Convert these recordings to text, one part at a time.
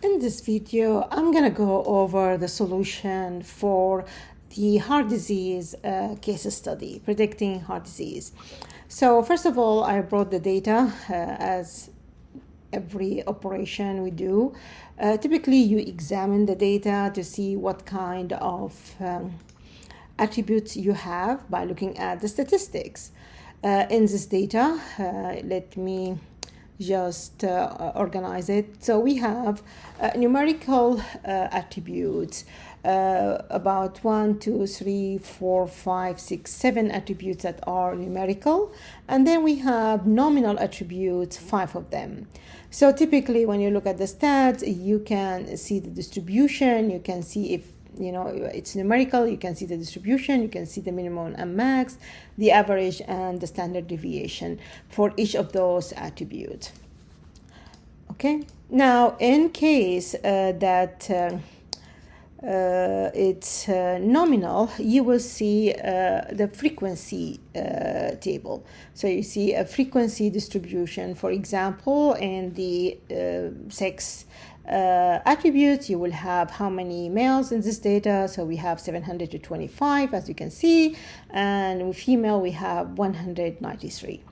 In this video, I'm going to go over the solution for the heart disease case study, predicting heart disease. So first of all, I brought the data as every operation we do. Typically, you examine the data to see what kind of attributes you have by looking at the statistics. In this data, let me just organize it. So we have numerical attributes, about 1, 2, 3, 4, 5, 6, 7 attributes that are numerical. And then we have nominal attributes, 5 of them. So typically when you look at the stats, you can see the distribution, you can see if it's numerical, you can see the distribution, you can see the minimum and max, the average, and the standard deviation for each of those attributes. Okay, now in case that it's nominal, you will see the frequency table. So you see a frequency distribution, for example, in the sex attributes, you will have how many males in this data. So we have 725, as you can see, and with female we have 193.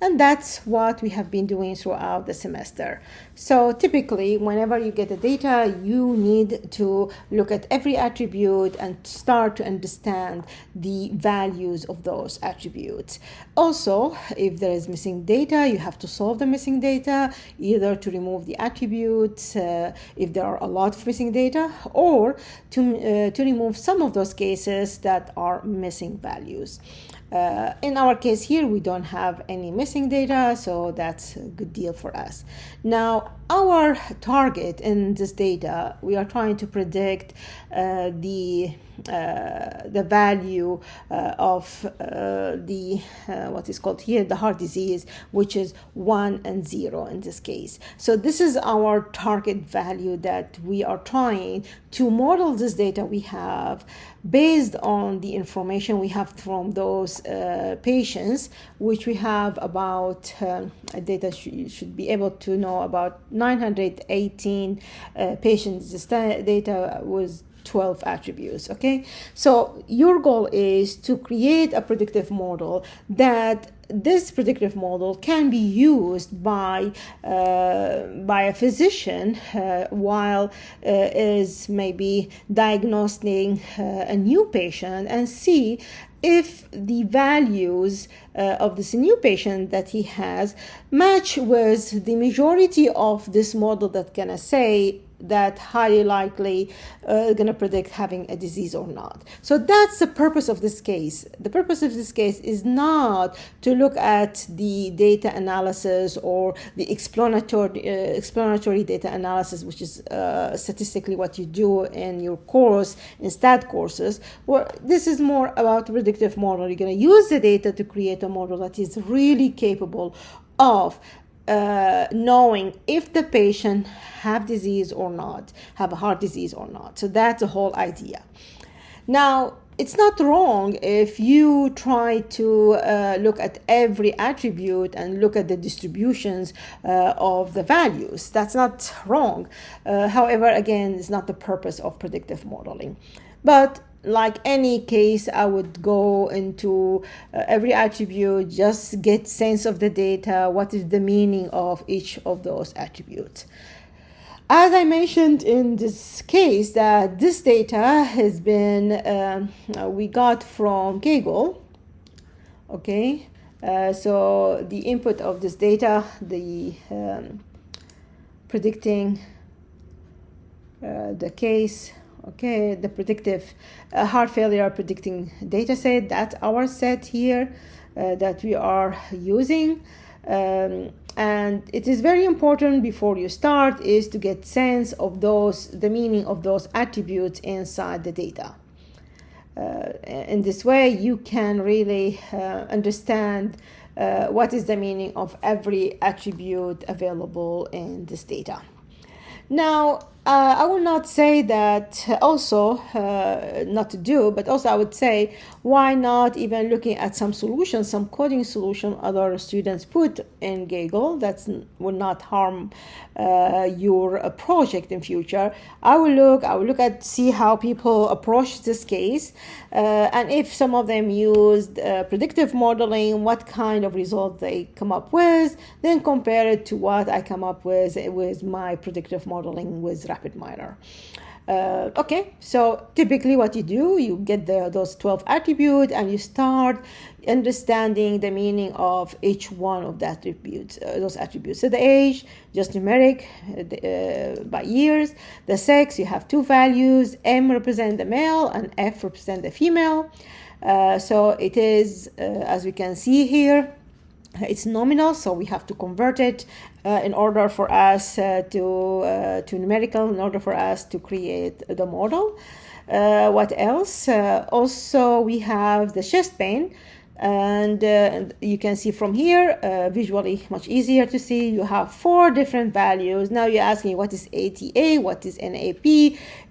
And that's what we have been doing throughout the semester. So typically, whenever you get the data, you need to look at every attribute and start to understand the values of those attributes. Also, if there is missing data, you have to solve the missing data, either to remove the attributes if there are a lot of missing data, or to remove some of those cases that are missing values. In our case here, we don't have any missing data, so that's a good deal for us. Now, our target in this data, we are trying to predict the value of the what is called here the heart disease, which is 1 and 0 in this case. So this is our target value that we are trying to model this data we have based on the information we have from those patients, which we have about data should be able to know about 918 patients. This data was 12 attributes. Okay, so your goal is to create a predictive model that this predictive model can be used by a physician while is maybe diagnosing a new patient, and see if the values of this new patient that he has match with the majority of this model that can say that highly likely going to predict having a disease or not. So that's the purpose of this case. The purpose of this case is not to look at the data analysis or the explanatory data analysis, which is statistically what you do in your course, in stat courses. Well, this is more about predictive model. You're going to use the data to create a model that is really capable of knowing if the patient have disease or not, have a heart disease or not. So that's the whole idea. Now, it's not wrong if you try to look at every attribute and look at the distributions of the values. That's not wrong. However, again, it's not the purpose of predictive modeling. But like any case, I would go into every attribute, just get sense of the data, what is the meaning of each of those attributes. As I mentioned in this case, that this data has been, we got from Kaggle, okay? So the input of this data, the predicting the case, okay, the predictive heart failure predicting data set, that's our set here that we are using. And it is very important before you start is to get sense of the meaning of those attributes inside the data. In this way, you can really understand what is the meaning of every attribute available in this data. Now, I will not say that also not to do, but also I would say why not even looking at some solutions, some coding solution other students put in Kaggle that will not harm your project in future. I will look at see how people approach this case, and if some of them used predictive modeling, what kind of result they come up with, then compare it to what I come up with my predictive modeling with RapidMiner. Okay, so typically what you do, you get those 12 attributes and you start understanding the meaning of each one of the attributes, those attributes. So the age, just numeric by years. The sex, you have two values, M represent the male and F represent the female. So it is, as we can see here, it's nominal, so we have to convert it in order for us to numerical, in order for us to create the model. What else? Also, we have the chest pain, and you can see from here, visually much easier to see. You have 4 different values. Now you're asking what is ATA, what is NAP,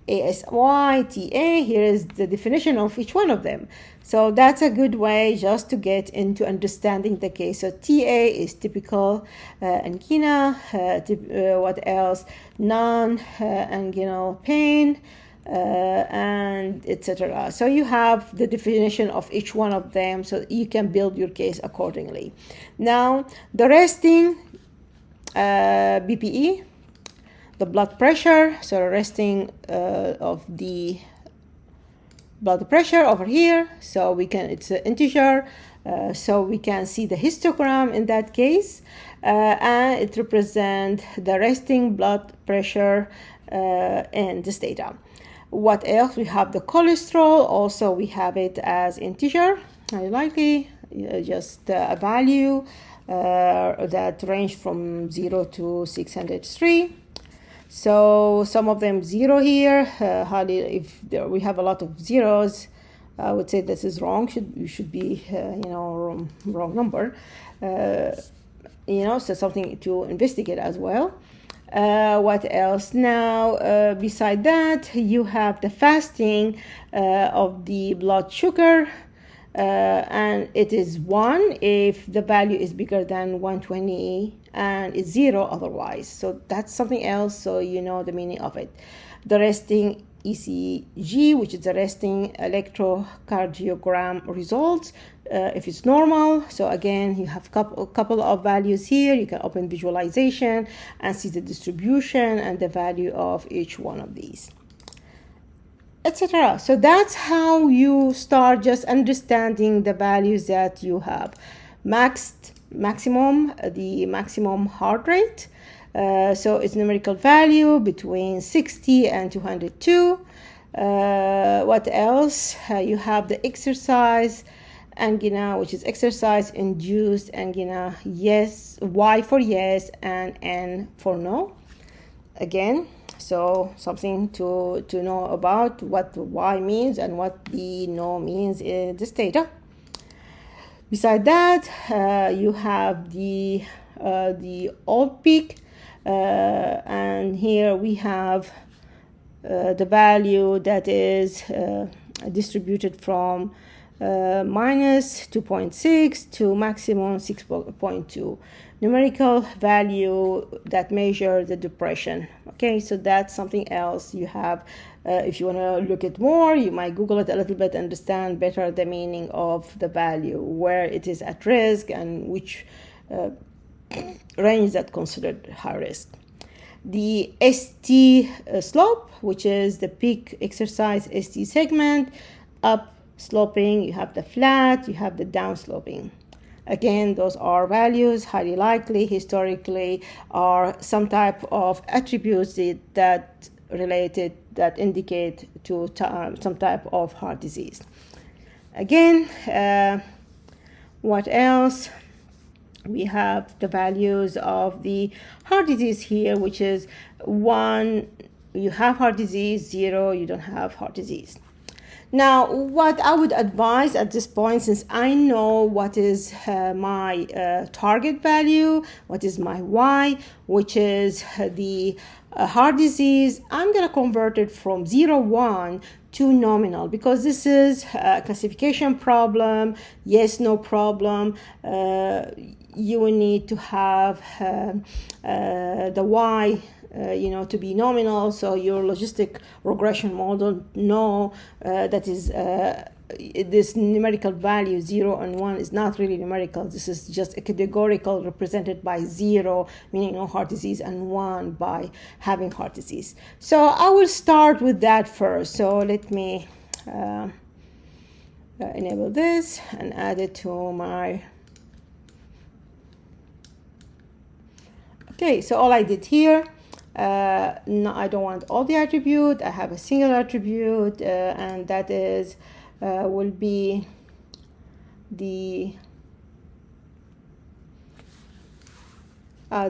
ASY, TA. Here is the definition of each one of them. So that's a good way just to get into understanding the case. So TA is typical angina. What else? Non-anginal pain, and etc. So you have the definition of each one of them, so you can build your case accordingly. Now the resting BPE, the blood pressure, so resting of the blood pressure over here, so we can, it's an integer, so we can see the histogram in that case, and it represents the resting blood pressure in this data. What else? We have the cholesterol, also we have it as integer, highly likely, just a value that range from 0 to 603. So some of them 0 here. If we have a lot of zeros, I would say this is wrong. Should be wrong number. So something to investigate as well. What else? Now, beside that, you have the fasting of the blood sugar, and it is 1 if the value is bigger than 120, and it's 0 otherwise. So that's something else, so you know the meaning of it. The resting ECG, which is the resting electrocardiogram results, if it's normal. So again, you have a couple of values here. You can open visualization and see the distribution and the value of each one of these, etc. So that's how you start just understanding the values that you have. Maximum, the maximum heart rate. So it's numerical value between 60 and 202. What else? You have the exercise angina, which is exercise induced angina. Yes, Y for yes and N for no. Again, so something to know about what Y means and what the no means in this data. Beside that, you have the old peak, and here we have the value that is distributed from minus 2.6 to maximum 6.2. Numerical value that measure the depression. Okay, so that's something else you have. If you want to look at more, you might Google it a little bit, understand better the meaning of the value, where it is at risk, and which range that considered high risk. The ST slope, which is the peak exercise ST segment, up sloping, you have the flat, you have the down sloping. Again, those are values, highly likely, historically, are some type of attributes that indicate to some type of heart disease. Again, what else? We have the values of the heart disease here, which is 1, you have heart disease, 0, you don't have heart disease. Now, what I would advise at this point, since I know what is my target value, what is my Y, which is the heart disease, I'm going to convert it from 0, 1 to nominal, because this is a classification problem, yes, no problem. You will need to have the Y to be nominal, so your logistic regression model know that is this numerical value 0 and 1 is not really numerical. This is just a categorical represented by 0, meaning no heart disease, and 1 by having heart disease. So I will start with that first. So let me enable this and add it to my. Okay, so all I did here, no, I don't want all the attribute. I have a single attribute, and that is will be the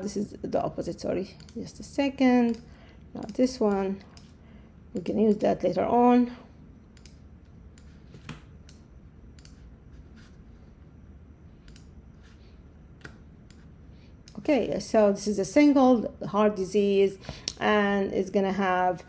this is the opposite, sorry, just a second, not this one. We can use that later on. Okay, so this is a single heart disease, and it's gonna have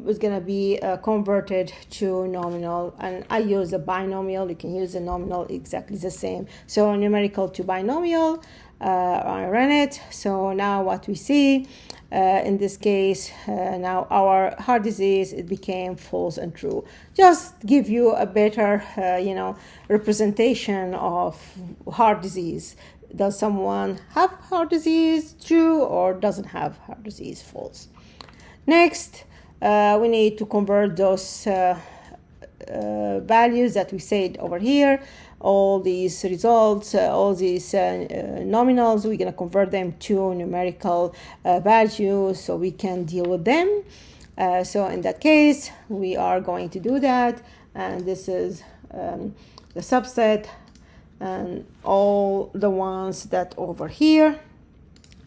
is going to be converted to nominal, and I use a binomial. You can use a nominal, exactly the same. So numerical to binomial, I ran it. So now what we see in this case, now our heart disease, it became false and true. Just give you a better representation of heart disease. Does someone have heart disease? True, or doesn't have heart disease? False. Next, we need to convert those values that we said over here, all these results, all these nominals, we're going to convert them to numerical values so we can deal with them. So in that case, we are going to do that, and this is the subset, and all the ones that over here,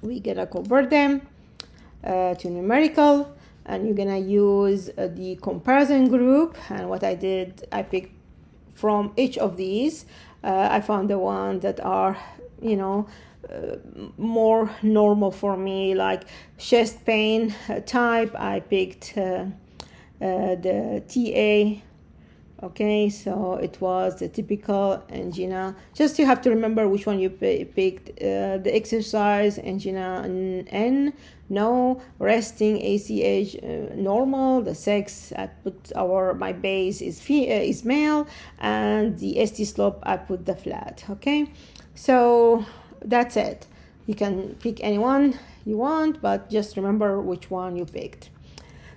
we're going to convert them to numerical. And you're gonna use the comparison group, and what I did, I picked from each of these. I found the ones that are, more normal for me, like chest pain type. I picked the TA. Okay, so it was the typical angina. Just you have to remember which one you picked. The exercise, angina N, no. Resting, ACH, normal. The sex, I put my base is male, and the ST slope, I put the flat. Okay, so that's it. You can pick any one you want, but just remember which one you picked.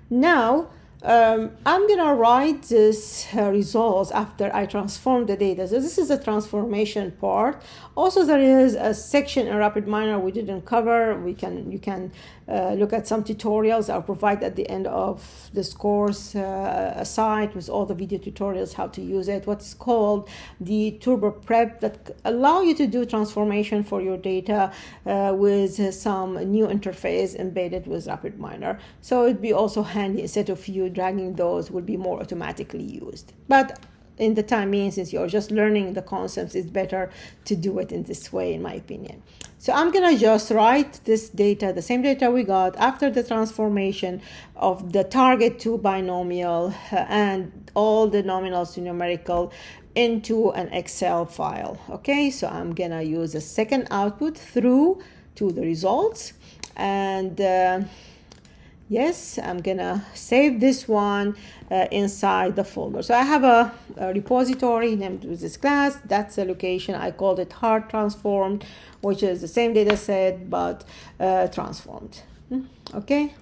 Now, I'm gonna write this results after I transform the data. So this is the transformation part. Also, there is a section in RapidMiner we didn't cover. You can look at some tutorials I'll provide at the end of this course, a site with all the video tutorials how to use it. What's called the Turbo Prep, that allow you to do transformation for your data with some new interface embedded with RapidMiner. So it'd be also handy, instead of you dragging those, will be more automatically used. But in the time being, since you're just learning the concepts, it's better to do it in this way, in my opinion. So I'm gonna just write this data, the same data we got after the transformation of the target to binomial and all the nominals to numerical, into an Excel file. Okay, so I'm gonna use a second output through to the results, and yes, I'm gonna save this one inside the folder. So I have a repository named with this class. That's a location. I called it heart transformed, which is the same data set but transformed. Okay.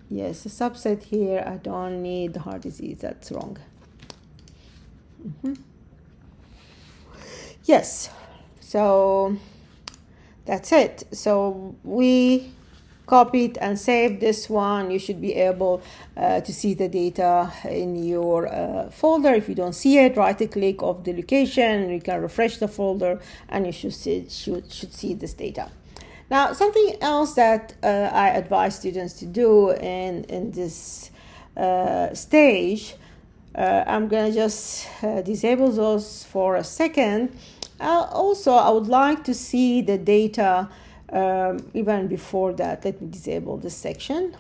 Yes, a subset here. I don't need the heart disease. That's wrong. Yes. So that's it. So we copied and saved this one. You should be able to see the data in your folder. If you don't see it, right click of the location, you can refresh the folder, and you should see this data. Now, something else that I advise students to do in this stage, I'm gonna just disable those for a second. Also, I would like to see the data even before that. Let me disable this section.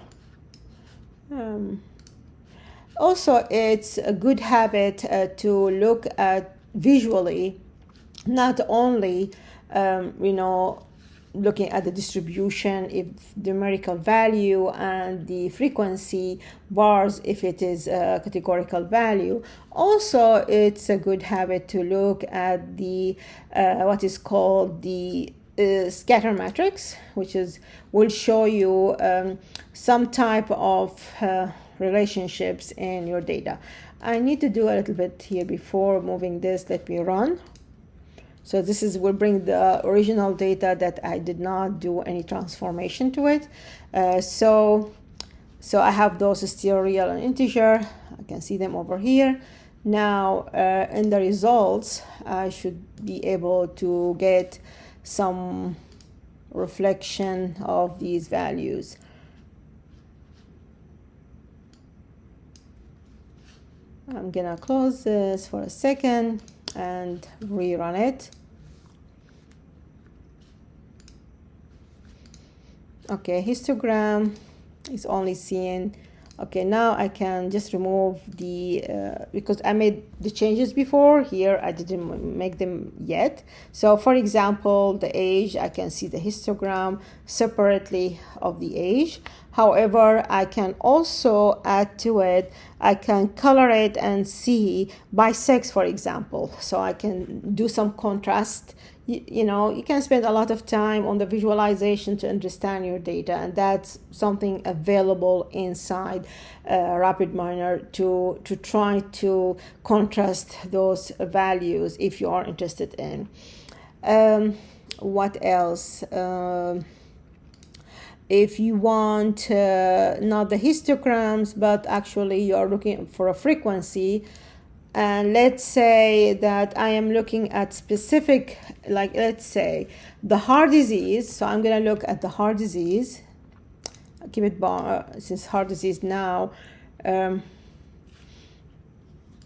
Also, it's a good habit to look at visually, not only, looking at the distribution, if the numerical value and the frequency bars, if it is a categorical value. Also, it's a good habit to look at the what is called the scatter matrix, which will show you some type of relationships in your data. I need to do a little bit here before moving this. Let me run. So this will bring the original data that I did not do any transformation to it. So I have those still real and integer. I can see them over here. Now in the results, I should be able to get some reflection of these values. I'm gonna close this for a second and rerun it. Okay, histogram is only seeing. Okay, now I can just remove the, because I made the changes before. Here I didn't make them yet. So for example, the age, I can see the histogram separately of the age. However, I can also add to it, I can color it and see by sex, for example. So I can do some contrast. You can spend a lot of time on the visualization to understand your data, and that's something available inside RapidMiner to try to contrast those values if you are interested in. What else? If you want not the histograms, but actually you are looking for a frequency, and let's say that I am looking at specific, like let's say the heart disease. So I'm going to look at the heart disease. I'll keep it bar since heart disease now.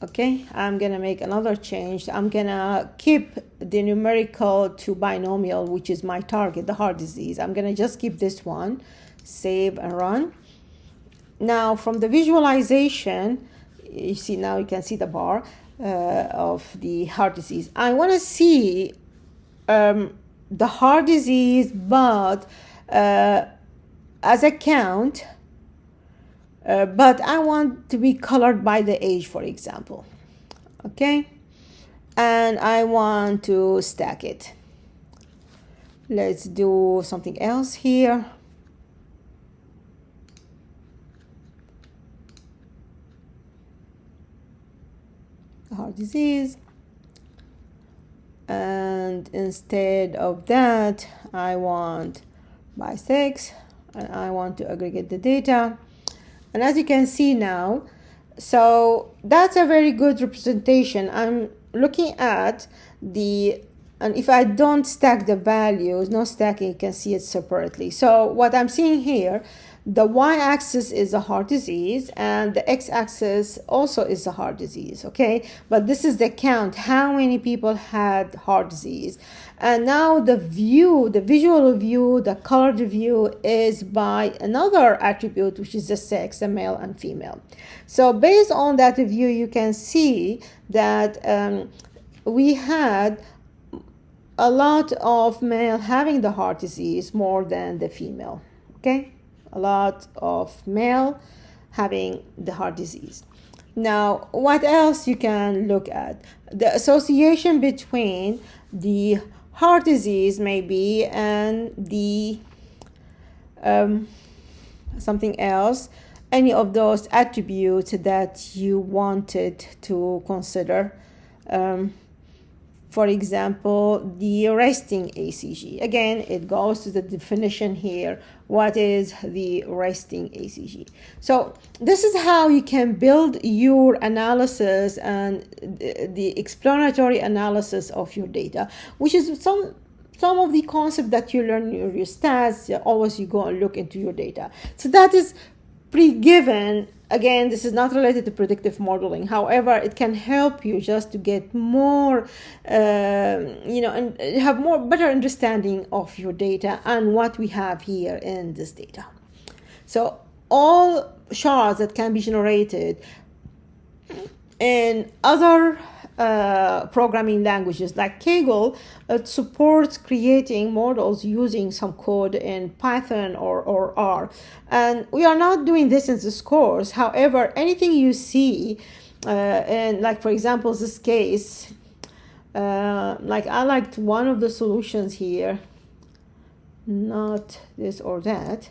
Okay, I'm going to make another change. I'm going to keep the numerical to binomial, which is my target, the heart disease. I'm going to just keep this one, save and run. Now from the visualization, you see, now you can see the bar of the heart disease. I want to see the heart disease, but as a count, but I want to be colored by the age, for example. Okay, and I want to stack it. Let's do something else here. Heart disease, and instead of that I want by sex, and I want to aggregate the data. And as you can see now, so that's a very good representation. I'm looking at the, and if I don't stack the values, no stacking, you can see it separately. So what I'm seeing here, the y-axis is a heart disease and the x-axis also is a heart disease, okay? But this is the count, how many people had heart disease. And now the view, the visual view, the colored view is by another attribute, which is the sex, the male and female. So based on that view, you can see that we had a lot of male having the heart disease more than the female, okay? A lot of male having the heart disease. Now, what else you can look at? The association between the heart disease maybe and the something else, any of those attributes that you wanted to consider. For example, the resting ACG. Again, it goes to the definition here. What is the resting ACG? So this is how you can build your analysis and the explanatory analysis of your data, which is some of the concepts that you learn in your stats. Always you go and look into your data. So that is pre-given again, this is not related to predictive modeling. However, it can help you just to get more, and have more better understanding of your data and what we have here in this data. So all shards that can be generated in other programming languages like Kaggle, it supports creating models using some code in Python or R. And we are not doing this in this course. However, anything you see, and like for example, this case, like I liked one of the solutions here, not this or that.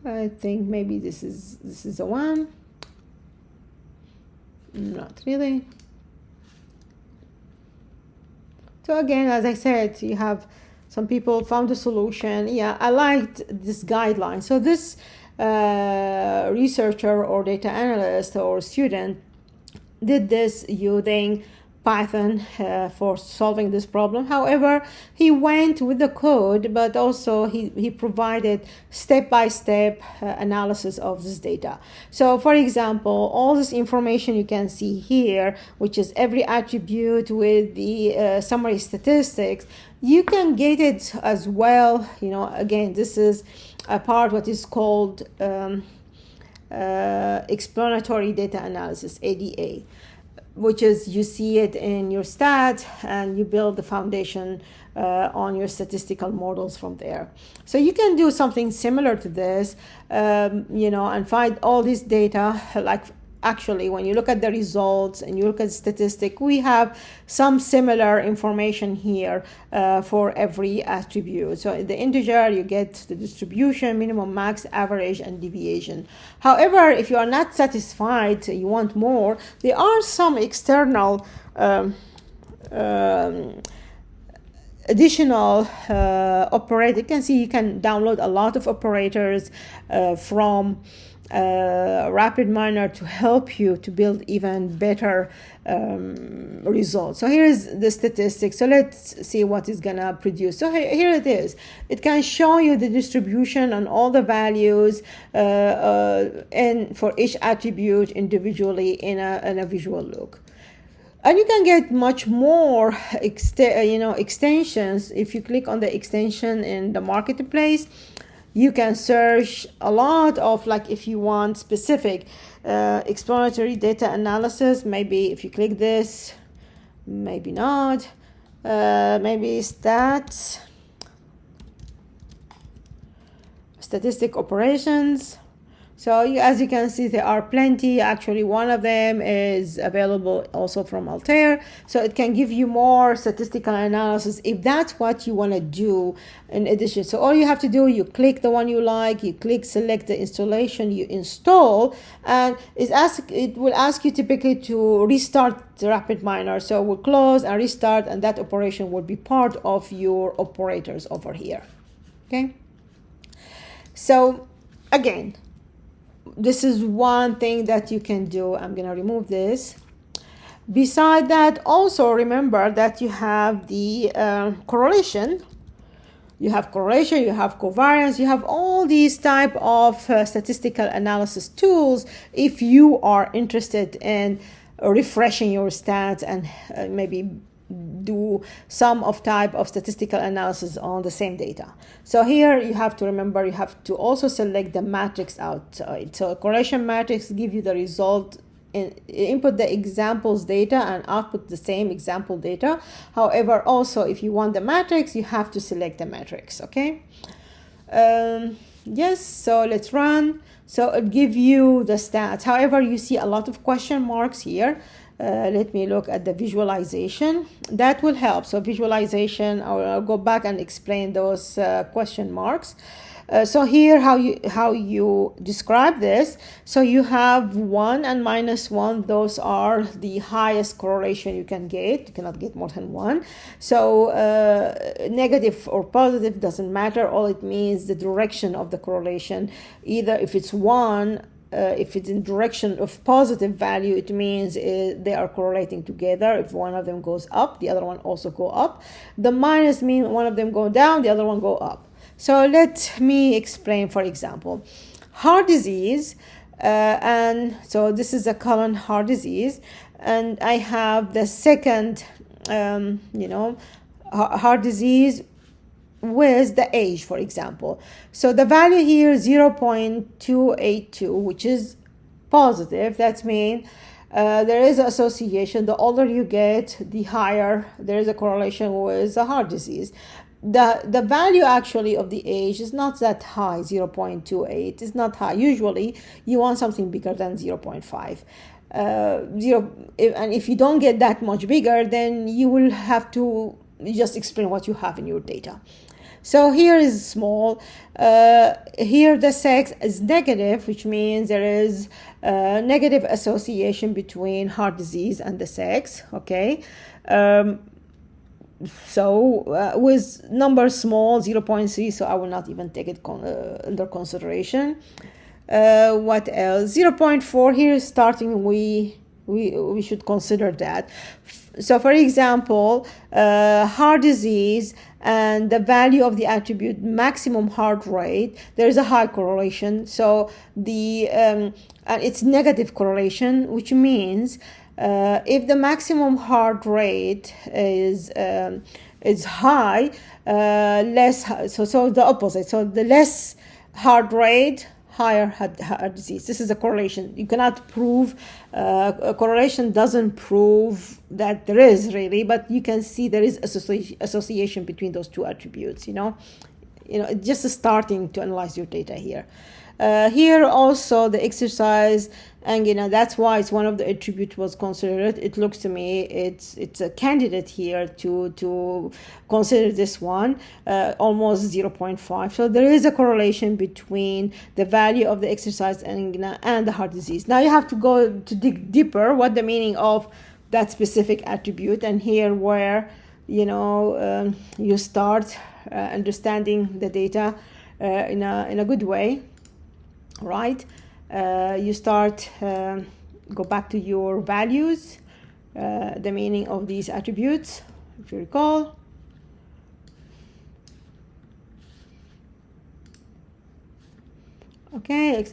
I think maybe this is the one. Not really. So again, as I said, you have some people found a solution. Yeah, I liked this guideline. So this researcher or data analyst or student did this using Python for solving this problem. However, he went with the code, but also he provided step-by-step analysis of this data. So for example, all this information you can see here, which is every attribute with the summary statistics, you can get it as well. Again, this is a part what is called explanatory data analysis, ADA, which is you see it in your stat and you build the foundation on your statistical models from there. So you can do something similar to this, and find all this data. Like actually, when you look at the results and you look at statistic, we have some similar information here for every attribute. So in the integer, you get the distribution, minimum, max, average, and deviation. However, if you are not satisfied, you want more, there are some external additional operator. You can see you can download a lot of operators from RapidMiner to help you to build even better results. So here is the statistics. So let's see what it's gonna produce. So here it is. It can show you the distribution and all the values and for each attribute individually in a visual look. And you can get much more extensions. If you click on the extension in the marketplace, you can search a lot of, like if you want specific explanatory data analysis, maybe if you click this, maybe not, maybe stats, statistic operations. So as you can see, there are plenty. Actually, one of them is available also from Altair. So it can give you more statistical analysis if that's what you want to do in addition. So all you have to do, you click the one you like, you select the installation, you install, and it will ask you typically to restart the RapidMiner. So we'll close and restart, and that operation will be part of your operators over here. Okay. So again, this is one thing that you can do. I'm going to remove this. Beside that, also remember that you have the correlation. You have correlation, you have covariance, you have all these type of statistical analysis tools if you are interested in refreshing your stats and maybe do some type of statistical analysis on the same data. So here you have to remember, you have to also select the matrix outside. So correlation matrix give you the result, and input the examples data and output the same example data. However, also if you want the matrix, you have to select the matrix. Okay. Yes, so let's run. So it gives you the stats. However, you see a lot of question marks here. Let me look at the visualization. That will help. So visualization, I'll go back and explain those question marks. So here how you describe this. So you have 1 and -1. Those are the highest correlation you can get. You cannot get more than 1. So negative or positive doesn't matter. All it means the direction of the correlation. Either if it's 1, if it's in direction of positive value, it means they are correlating together. If one of them goes up, the other one also go up. The minus means one of them go down, the other one go up. So let me explain. For example, heart disease, and so this is a common heart disease, and I have the second heart disease with the age, for example. So the value here is 0.282, which is positive. That means there is an association. The older you get, the higher there is a correlation with the heart disease. The value actually of the age is not that high. 0.28 is not high. Usually you want something bigger than 0.5. And if you don't get that much bigger, then you will have to just explain what you have in your data. So here is small. Here the sex is negative, which means there is a negative association between heart disease and the sex. Okay. With numbers small, 0.3, so I will not even take it under consideration. What else? 0.4 here starting, we should consider that. So for example, heart disease and the value of the attribute maximum heart rate, there is a high correlation. So and it's negative correlation, which means if the maximum heart rate is high, less. So the opposite. So the less heart rate, higher heart disease. This is a correlation. You cannot prove, a correlation doesn't prove that there is really, but you can see there is association between those two attributes, just starting to analyze your data here. Here also the exercise angina, that's why it's one of the attributes was considered. It looks to me it's a candidate here to consider this one, almost 0.5. So there is a correlation between the value of the exercise angina and the heart disease. Now you have to go to dig deeper what the meaning of that specific attribute, and here where you start understanding the data in a good way. Right, you start go back to your values, the meaning of these attributes, if you recall. Okay,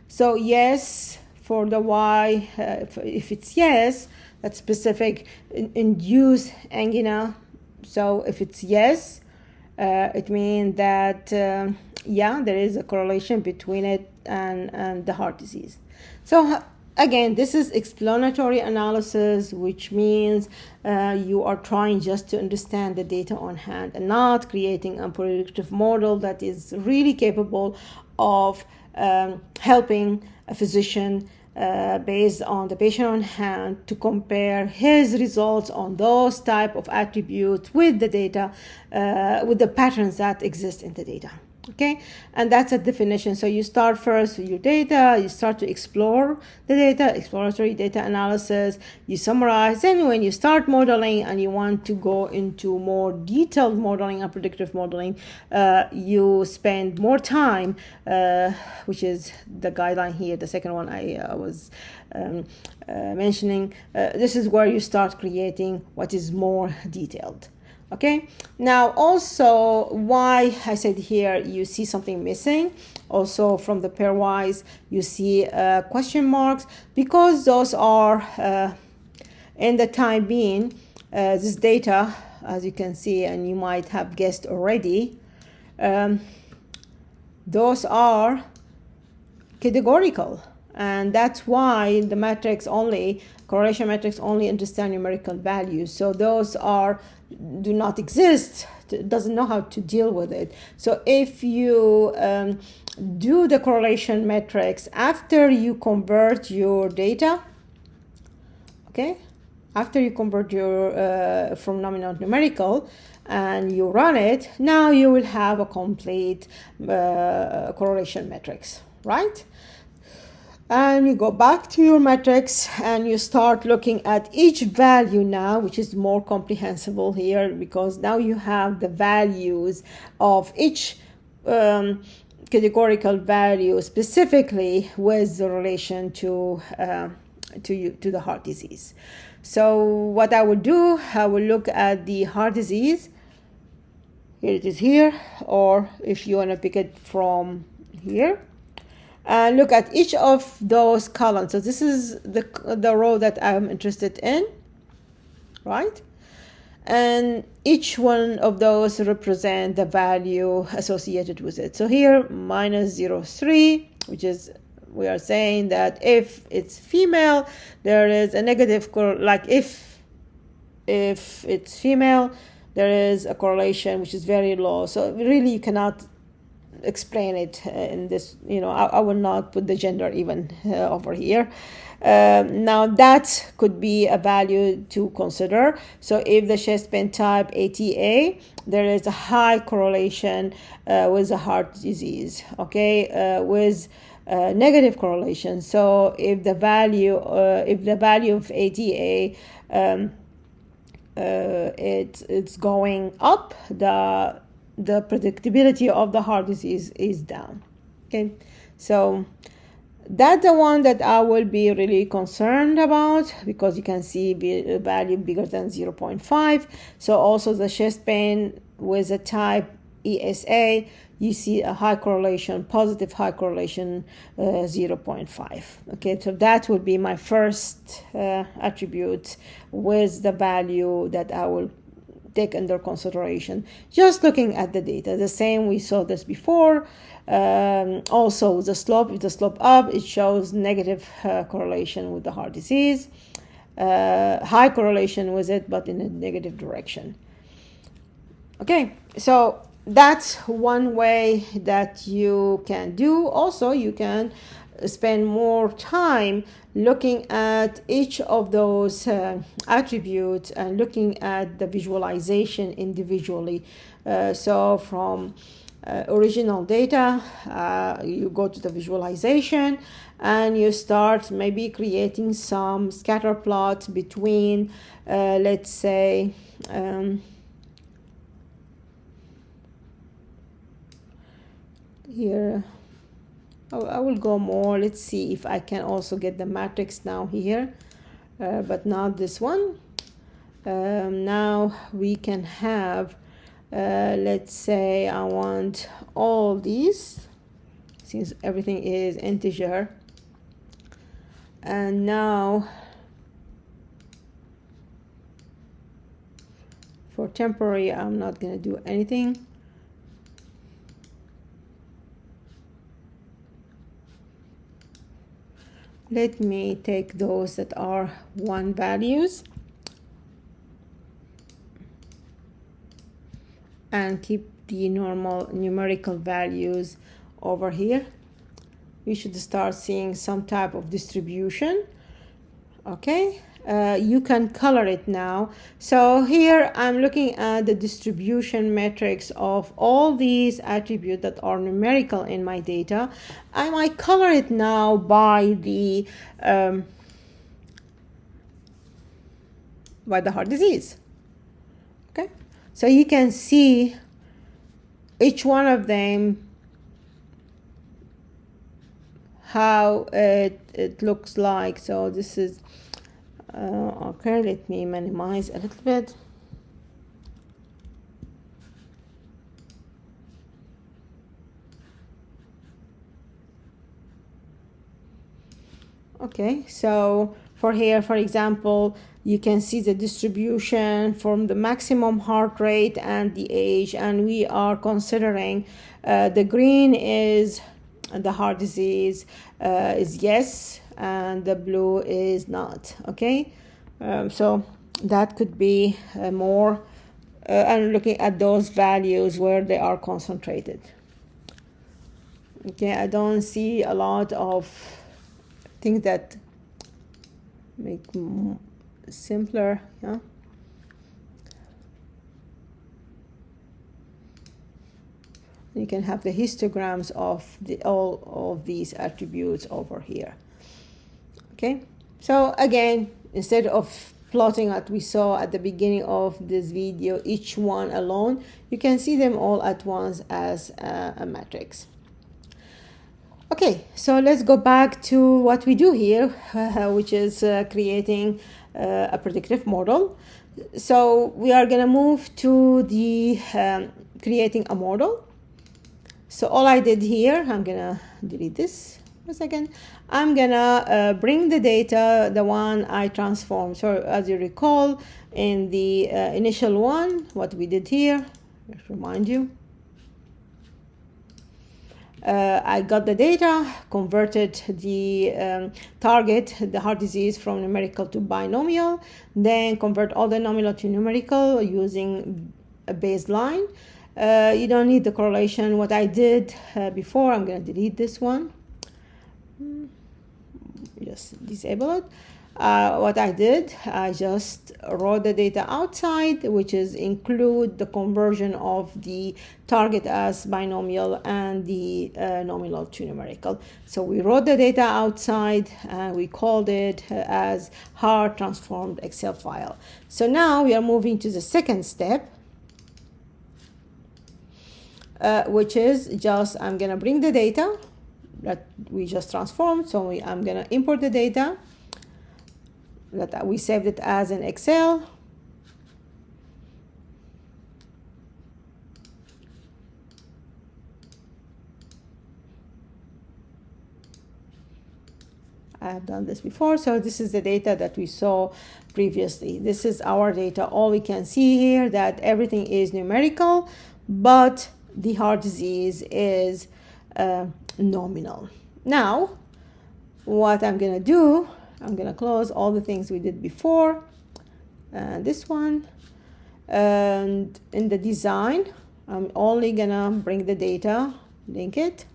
so yes for the y. If it's yes, that's specific induced angina. So if it's yes, it means that there is a correlation between it and the heart disease. So again, this is explanatory analysis, which means you are trying just to understand the data on hand and not creating a predictive model that is really capable of helping a physician based on the patient on hand to compare his results on those type of attributes with the data, with the patterns that exist in the data. Okay, and that's a definition. So you start first with your data, you start to explore the data, exploratory data analysis, you summarize, then when you start modeling and you want to go into more detailed modeling and predictive modeling, you spend more time, which is the guideline here, the second one I was mentioning. This is where you start creating what is more detailed. Okay, now also why I said here you see something missing. Also from the pairwise you see question marks, because those are in the time being this data, as you can see, and you might have guessed already, those are categorical, and that's why the matrix only, correlation matrix only understand numerical values. So those do not exist, doesn't know how to deal with it. So if you do the correlation matrix after you convert your data, okay, after you convert your from nominal to numerical and you run it, now you will have a complete correlation matrix, right? And you go back to your matrix and you start looking at each value now, which is more comprehensible here, because now you have the values of each categorical value specifically with the relation to the heart disease. So what I will do, I will look at the heart disease. Here it is here, or if you want to pick it from here, and look at each of those columns. So this is the row that I'm interested in, right? And each one of those represent the value associated with it. So here, minus 0.3, which is, we are saying that if it's female, there is a negative, like if it's female, there is a correlation which is very low. So really you cannot explain it in this, I will not put the gender even over here. Now that could be a value to consider. So if the chest pain type ATA, there is a high correlation with the heart disease, okay, with negative correlation. So if the value of ATA it's going up, the predictability of the heart disease is down. Okay, so that's the one that I will be really concerned about, because you can see a value bigger than 0.5. So also the chest pain with a type ESA, you see a high correlation, positive high correlation, 0.5. Okay, so that would be my first attribute with the value that I will take under consideration, just looking at the data. The same, we saw this before. Also the slope, if the slope up, it shows negative correlation with the heart disease, high correlation with it, but in a negative direction. Okay, so that's one way that you can do. Also, you can spend more time looking at each of those attributes and looking at the visualization individually. So from original data, you go to the visualization and you start maybe creating some scatter plot between, let's say, here I will go more. Let's see if I can also get the matrix now here, but not this one. Now we can have, let's say I want all these, since everything is integer. And now for temporary, I'm not going to do anything. Let me take those that are 1 values and keep the normal numerical values over here. We should start seeing some type of distribution. Okay, you can color it now. So here I'm looking at the distribution metrics of all these attributes that are numerical in my data. I might color it now by the heart disease. Okay, so you can see each one of them, how it looks like. So this is okay, let me minimize a little bit. Okay, so for here, for example, you can see the distribution from the maximum heart rate and the age, and we are considering the green is the heart disease is yes, and the blue is not. Okay, so that could be more and looking at those values where they are concentrated. Okay, I don't see a lot of things that make simpler. Yeah, you can have the histograms of all of these attributes over here. Okay, so again, instead of plotting that we saw at the beginning of this video, each one alone, you can see them all at once as a matrix. Okay, so let's go back to what we do here, which is creating a predictive model. So we are going to move to the creating a model. So all I did here, I'm going to delete this for a second. I'm going to bring the data, the one I transformed. So as you recall, in the initial one, what we did here, just remind you. I got the data, converted the target, the heart disease, from numerical to binomial, then convert all the nominal to numerical using a baseline. You don't need the correlation. What I did before, I'm going to delete this one. Just disable it. What I did, I just wrote the data outside, which is include the conversion of the target as binomial and the nominal to numerical. So we wrote the data outside and we called it as heart transformed Excel file. So now we are moving to the second step, which is just, I'm going to bring the data that we just transformed. So I'm going to import the data that we saved it as in Excel. I have done this before. So this is the data that we saw previously. This is our data. All we can see here that everything is numerical, but the heart disease is nominal. Now, what I'm going to do, I'm going to close all the things we did before, this one, and in the design, I'm only going to bring the data, link it,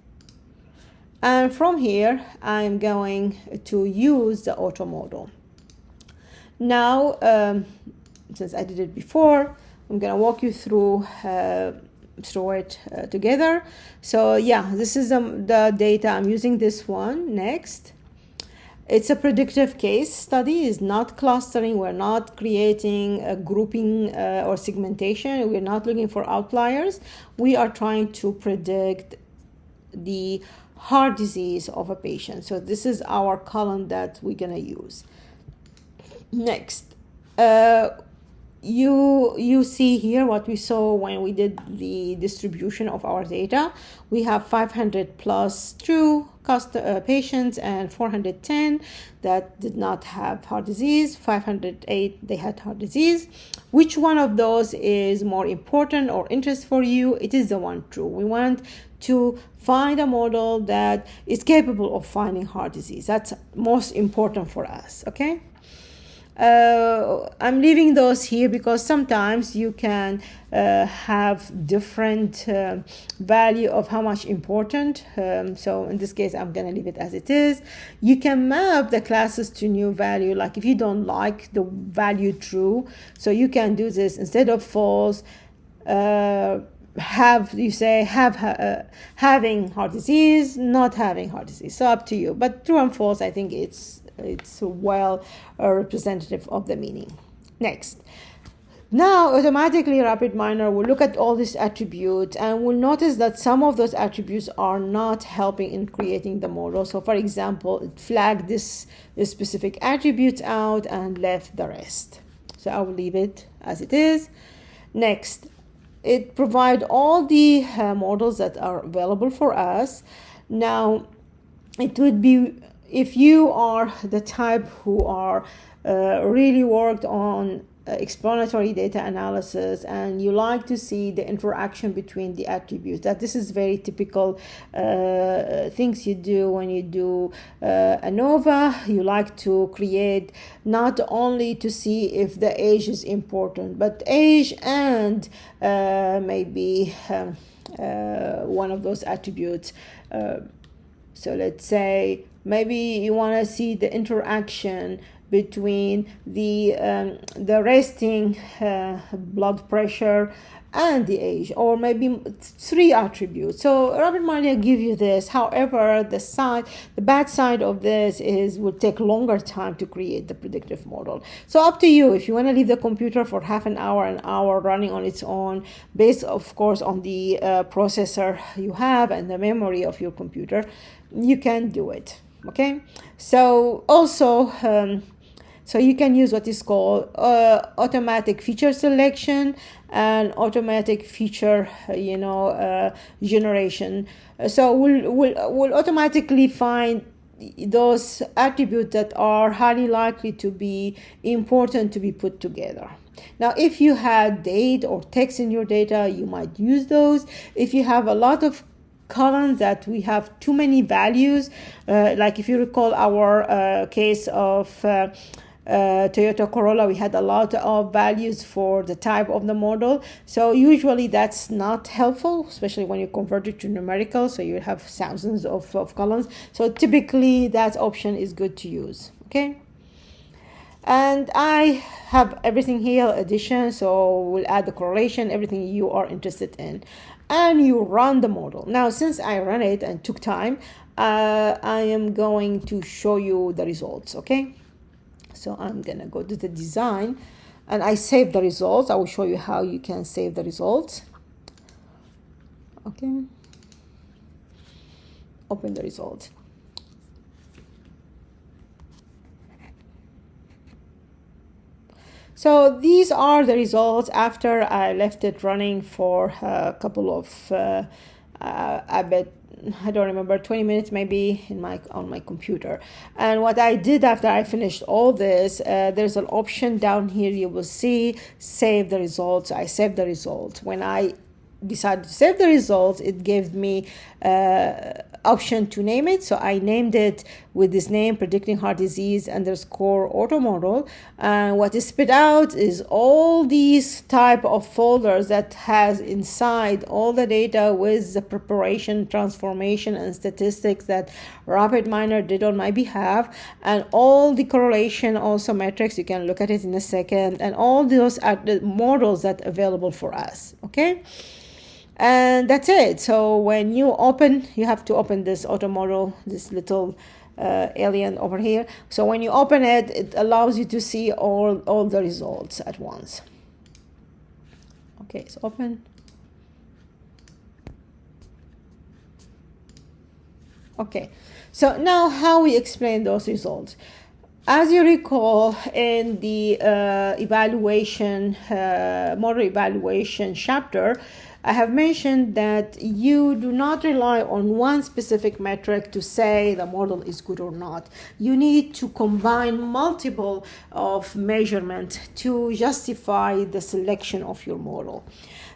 and from here, I'm going to use the auto model. Now, since I did it before, I'm going to walk you through it together. So yeah, this is the data. I'm using this one next. It's a predictive case study. It's not clustering. We're not creating a grouping or segmentation. We're not looking for outliers. We are trying to predict the heart disease of a patient. So this is our column that we're going to use. Next, you see here what we saw when we did the distribution of our data. We have 500 plus true patients and 410 that did not have heart disease. 508 they had heart disease. Which one of those is more important or interest for you? It is the one true. We want to find a model that is capable of finding heart disease. That's most important for us. Okay. I'm leaving those here because sometimes you can have different value of how much important. So in this case, I'm going to leave it as it is. You can map the classes to new value. Like if you don't like the value true, so you can do this instead of false. Having heart disease, not having heart disease. So up to you. But true and false, I think it's well representative of the meaning. Next, now automatically RapidMiner will look at all these attributes and will notice that some of those attributes are not helping in creating the model. So for example, it flagged this specific attributes out and left the rest. So I will leave it as it is. Next, it provides all the models that are available for us. Now, it would be, if you are the type who are really worked on explanatory data analysis and you like to see the interaction between the attributes, that this is very typical things you do when you do ANOVA. You like to create not only to see if the age is important, but age and maybe one of those attributes. So let's say maybe you want to see the interaction between the resting blood pressure and the age, or maybe 3 attributes. So RapidMiner give you this. However, the bad side of this is will take longer time to create the predictive model. So up to you. If you want to leave the computer for half an hour running on its own, based of course on the processor you have and the memory of your computer, you can do it. Okay. So also so you can use what is called automatic feature selection and automatic feature, generation. So we'll automatically find those attributes that are highly likely to be important to be put together. Now, if you had date or text in your data, you might use those. If you have a lot of columns that we have too many values, like if you recall our case of Toyota Corolla, we had a lot of values for the type of the model. So usually that's not helpful, especially when you convert it to numerical. So you have thousands of columns. So typically that option is good to use. Okay. And I have everything here, addition. So we'll add the correlation, everything you are interested in. And you run the model. Now, since I ran it and took time, I am going to show you the results. Okay. So I'm going to go to the design and I save the results. I will show you how you can save the results. Okay. Open the results. So these are the results after I left it running for a couple of, I bet, I don't remember, 20 minutes maybe on my computer. And what I did after I finished all this, there's an option down here you will see, save the results. I saved the results. When I decided to save the results, it gave me option to name it. So I named it with this name, predicting heart disease _ auto model. And what is spit out is all these type of folders that has inside all the data with the preparation, transformation, and statistics that RapidMiner did on my behalf, and all the correlation also metrics. You can look at it in a second, and all those are the models that are available for us. Okay. And that's it. So when you open, you have to open this auto model, this little alien over here. So when you open it, it allows you to see all the results at once. Okay, so open. Okay, so now how we explain those results. As you recall, in the model evaluation chapter, I have mentioned that you do not rely on one specific metric to say the model is good or not. You need to combine multiple of measurement to justify the selection of your model.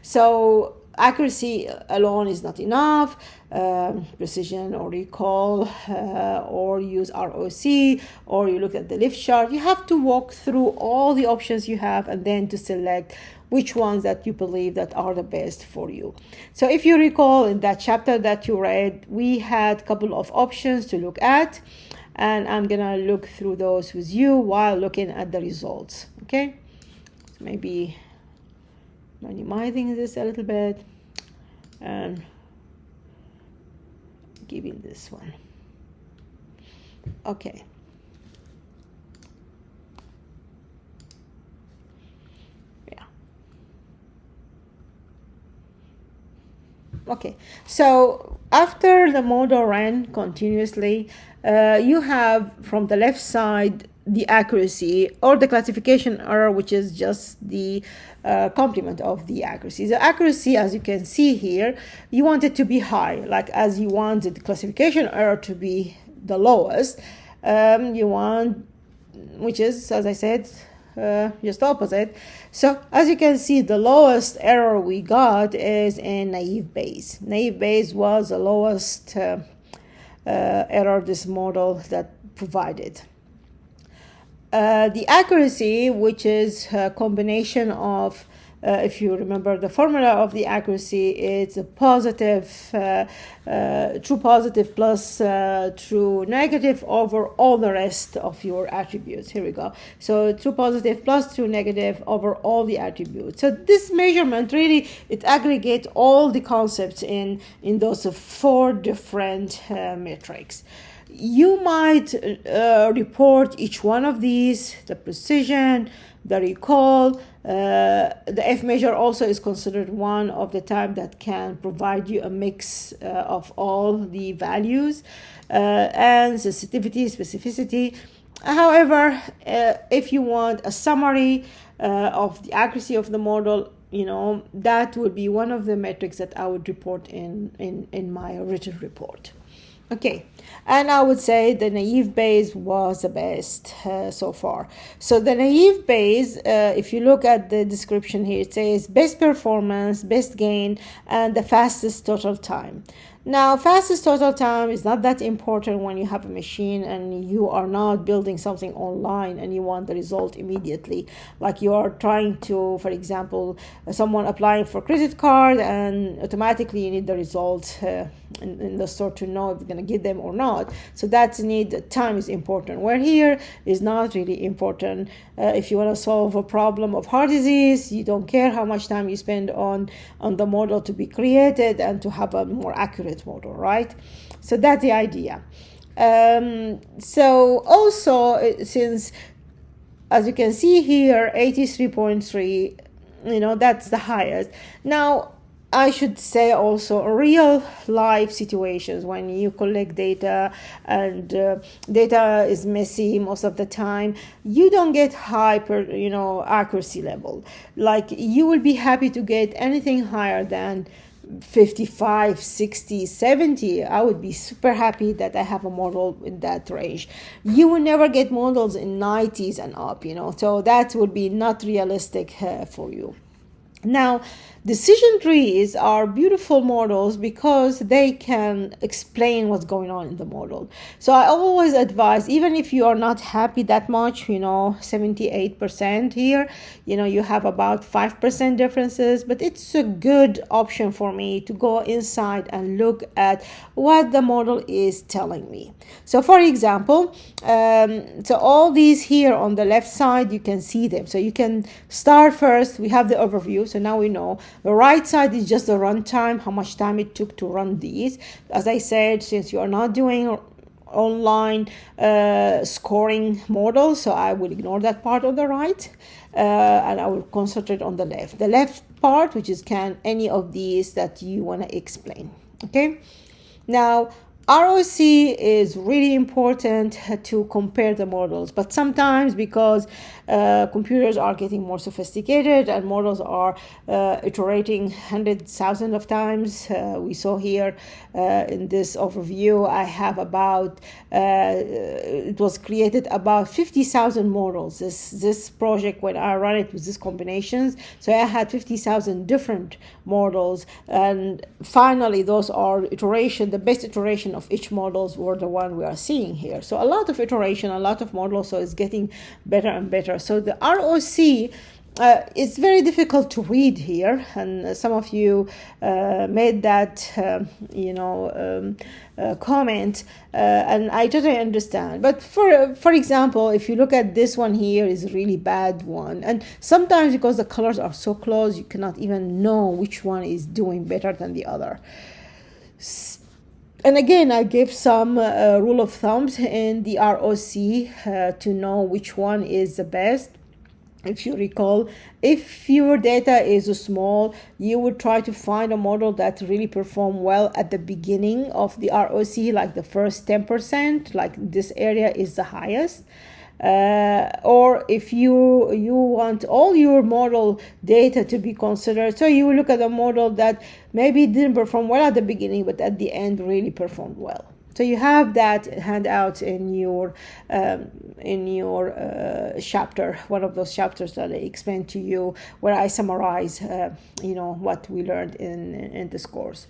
So accuracy alone is not enough. Precision or recall, or use ROC, or you look at the lift chart. You have to walk through all the options you have and then to select which ones that you believe that are the best for you. So if you recall in that chapter that you read, we had a couple of options to look at, and I'm gonna look through those with you while looking at the results. Okay, so maybe minimizing this a little bit and giving this one. Okay. Yeah. Okay. So after the model ran continuously, you have from the left side the accuracy or the classification error, which is just the complement of the accuracy. The accuracy, as you can see here, you want it to be high, like as you want the classification error to be the lowest. You want, which is, as I said, just opposite. So as you can see, the lowest error we got is in naive Bayes. Naive Bayes was the lowest error this model that provided. The accuracy, which is a combination of if you remember the formula of the accuracy, it's a positive, true positive plus true negative over all the rest of your attributes. Here we go. So true positive plus true negative over all the attributes. So this measurement really, it aggregates all the concepts in those 4 different metrics. You might report each one of these, the precision, the recall. The F measure also is considered one of the type that can provide you a mix of all the values, and sensitivity, specificity. However, if you want a summary of the accuracy of the model, that would be one of the metrics that I would report in my written report. Okay, and I would say the naive Bayes was the best so far. So the naive Bayes, if you look at the description here, it says best performance, best gain, and the fastest total time. Now, fastest total time is not that important when you have a machine and you are not building something online and you want the result immediately. Like you are trying to, for example, someone applying for credit card and automatically you need the result in the store to know if you're going to get them or not. So that's time is important. Where here is not really important. If you want to solve a problem of heart disease, you don't care how much time you spend on the model to be created and to have a more accurate model, right? So that's the idea. So also, since as you can see here, 83.3, that's the highest. Now, I should say also real life situations when you collect data and data is messy most of the time, you don't get high accuracy level. Like you will be happy to get anything higher than 55, 60, 70. I would be super happy that I have a model in that range. You will never get models in 90s and up, so that would be not realistic for you. Now, decision trees are beautiful models because they can explain what's going on in the model. So I always advise, even if you are not happy that much, 78% here, you have about 5% differences, but it's a good option for me to go inside and look at what the model is telling me. So for example, so all these here on the left side, you can see them. So you can start first, we have the overview. So now we know the right side is just the runtime, how much time it took to run these. As I said, since you are not doing online scoring models, so I will ignore that part on the right and I will concentrate on the left. The left part, which is any of these that you want to explain. Okay. Now, ROC is really important to compare the models, but sometimes because computers are getting more sophisticated and models are iterating 100,000 of times. We saw here in this overview, I have about, it was created about 50,000 models. This project, when I run it with these combinations, so I had 50,000 different models, and finally those are the best iteration of each models were the one we are seeing here. So a lot of iteration, a lot of models, so it's getting better and better. So the ROC, it's very difficult to read here, and some of you made that comment, and I totally understand. But for example, if you look at this one here, is a really bad one, and sometimes because the colors are so close, you cannot even know which one is doing better than the other. And again, I gave some rule of thumbs in the ROC to know which one is the best. If you recall, if your data is small, you would try to find a model that really perform well at the beginning of the ROC, like the first 10%, like this area is the highest. Or if you want all your model data to be considered, so you will look at a model that maybe didn't perform well at the beginning, but at the end really performed well. So you have that handout in your chapter, one of those chapters that I explained to you, where I summarize, what we learned in this course.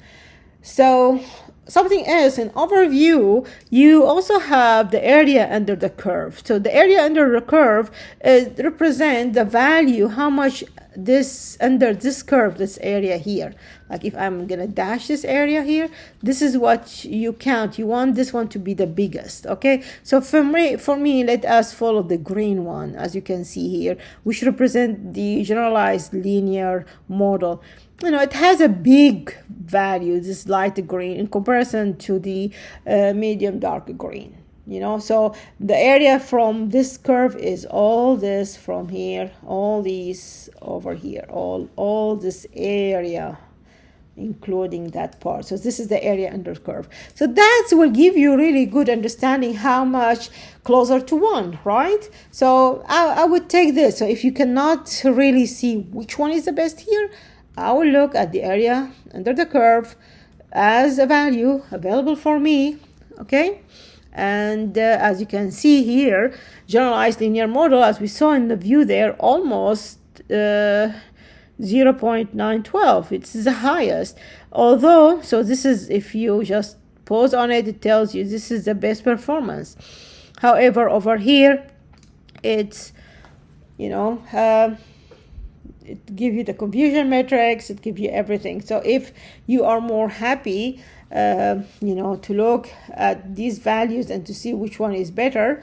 So something else, in overview, you also have the area under the curve. So the area under the curve represents the value, how much this under this curve, this area here. Like if I'm gonna dash this area here, this is what you count. You want this one to be the biggest, okay? So for me, let us follow the green one, as you can see here, which represent the generalized linear model. It has a big value, this light green, in comparison to the medium dark green. So the area from this curve is all this from here, all these over here, all this area, including that part. So this is the area under curve. So that will give you really good understanding how much closer to 1, right? So I would take this. So if you cannot really see which one is the best here, I will look at the area under the curve as a value available for me, okay? And as you can see here, generalized linear model, as we saw in the view there, almost 0.912. It's the highest. Although, so this is, if you just pause on it, it tells you this is the best performance. However, over here, it's, it gives you the confusion matrix, it gives you everything. So if you are more happy, to look at these values and to see which one is better,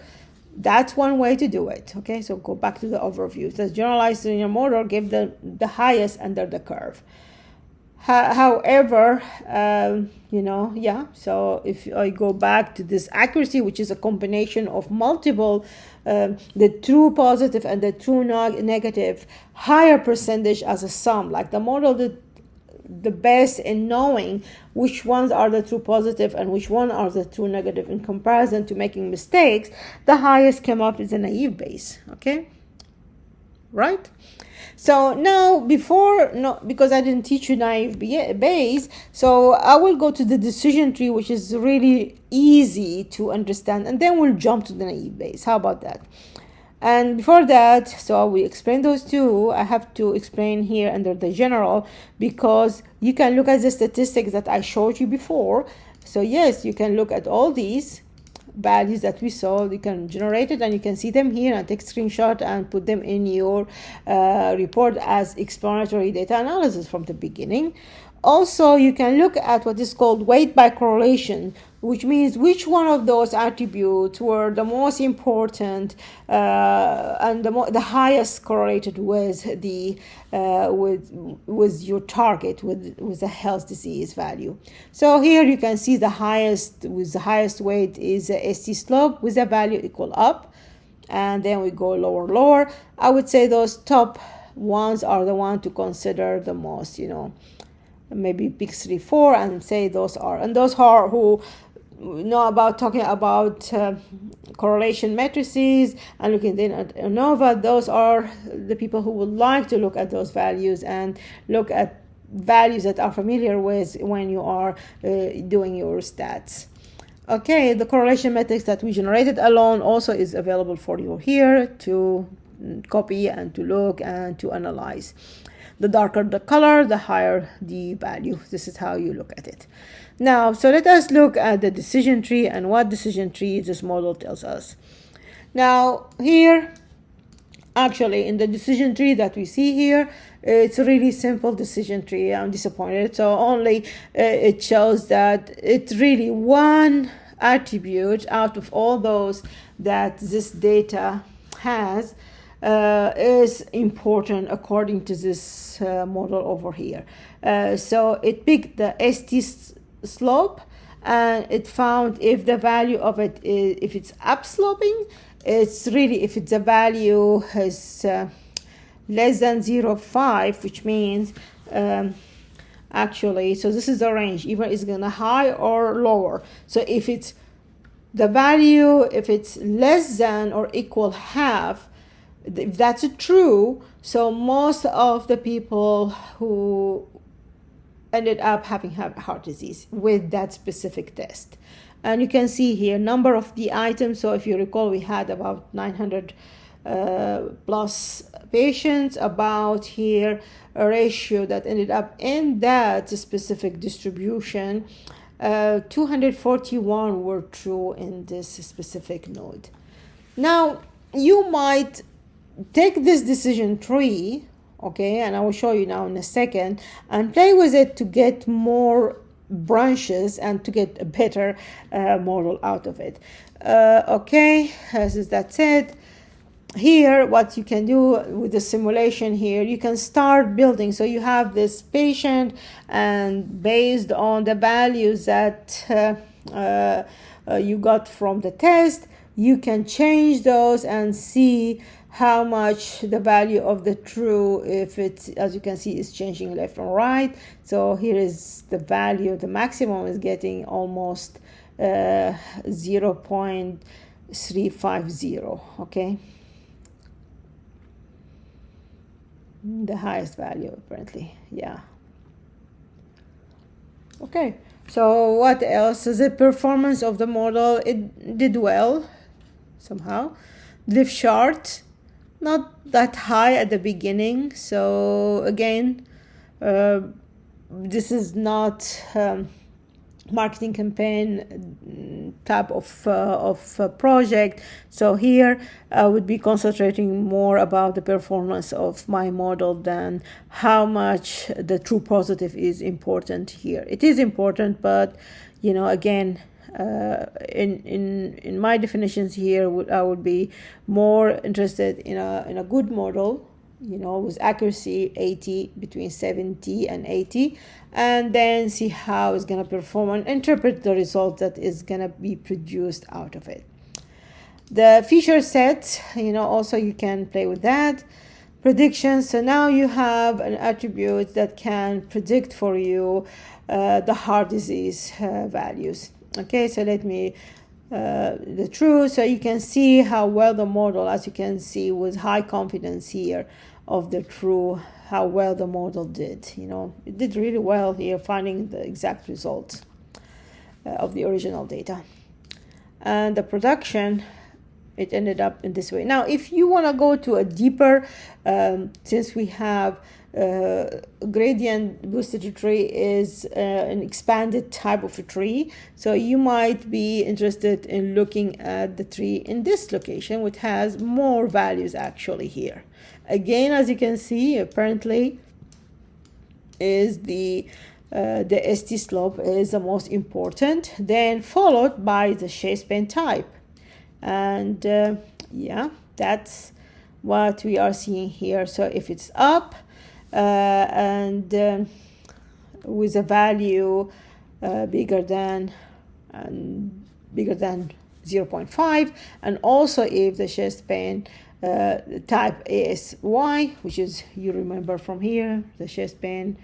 that's one way to do it. Okay, so go back to the overview. The generalized linear model give the highest under the curve. However, so if I go back to this accuracy, which is a combination of multiple, the true positive and the true negative, higher percentage as a sum, like the model that the best in knowing which ones are the true positive and which one are the true negative in comparison to making mistakes, the highest came up is a naive Bayes, okay? Right? So now because I didn't teach you naive Bayes, so I will go to the decision tree, which is really easy to understand, and then we'll jump to the naive Bayes. How about that? And before that, so we explain those two, I have to explain here under the general, because you can look at the statistics that I showed you before. So yes, you can look at all these values that we saw, you can generate it and you can see them here and take screenshot and put them in your report as explanatory data analysis from the beginning. Also, you can look at what is called weight by correlation, which means which one of those attributes were the most important and the highest correlated with the with your target, with the health disease value. So here you can see the highest weight is a ST slope with a value equal up, and then we go lower. I would say those top ones are the one to consider the most, maybe pick 3, 4 and say those are who know about talking about correlation matrices and looking then at ANOVA. Those are the people who would like to look at those values and look at values that are familiar with when you are doing your stats. Okay, the correlation matrix that we generated alone also is available for you here to copy and to look and to analyze. The darker the color, the higher the value. This is how you look at it. Now, so let us look at the decision tree and what decision tree this model tells us. Now, here, actually, in the decision tree that we see here, it's a really simple decision tree. I'm disappointed. So only it shows that it's really one attribute out of all those that this data has is important according to this model over here. So it picked the ST slope, and it found if the value of it is, if it's upsloping, it's really, if it's a value is less than 0.5, which means actually, so this is the range, either it's gonna high or lower. So if it's the value, if it's less than or equal half, if that's true, so most of the people who ended up having heart disease with that specific test. And you can see here number of the items. So if you recall, we had about 900 plus patients, about here a ratio that ended up in that specific distribution. 241 were true in this specific node. Now, you might take this decision tree okay, and I will show you now in a second, and play with it to get more branches and to get a better model out of it. Okay, as that said, here what you can do with the simulation here, you can start building. So you have this patient, and based on the values that you got from the test, you can change those and see how much the value of the true, if it's, as you can see, is changing left and right. So here is the value, the maximum is getting almost 0.350, okay, the highest value apparently, yeah. Okay, so what else is the performance of the model? It did well somehow. Lift chart, not that high at the beginning. So again, this is not marketing campaign type of project. So here I would be concentrating more about the performance of my model than how much the true positive is important here. It is important, but you know, again, in my definitions here, I would be more interested in a good model, you know, with accuracy 80, between 70 and 80, and then see how it's going to perform and interpret the result that is going to be produced out of it. The feature set, you know, also you can play with that. Predictions, so now you have an attribute that can predict for you the heart disease values. Okay, so let me the true, so you can see how well the model, as you can see with high confidence here of the true, how well the model did. You know, it did really well here finding the exact results of the original data. And the production, it ended up in this way. Now, if you want to go to a deeper, since we have gradient boosted tree is an expanded type of a tree, so you might be interested in looking at the tree in this location, which has more values actually here. Again, as you can see, apparently is the ST slope is the most important, then followed by the Chastain type. And yeah, that's what we are seeing here. So if it's up and with a value bigger than 0.5, and also if the Chastain type ASY, which is, you remember from here, the Chastain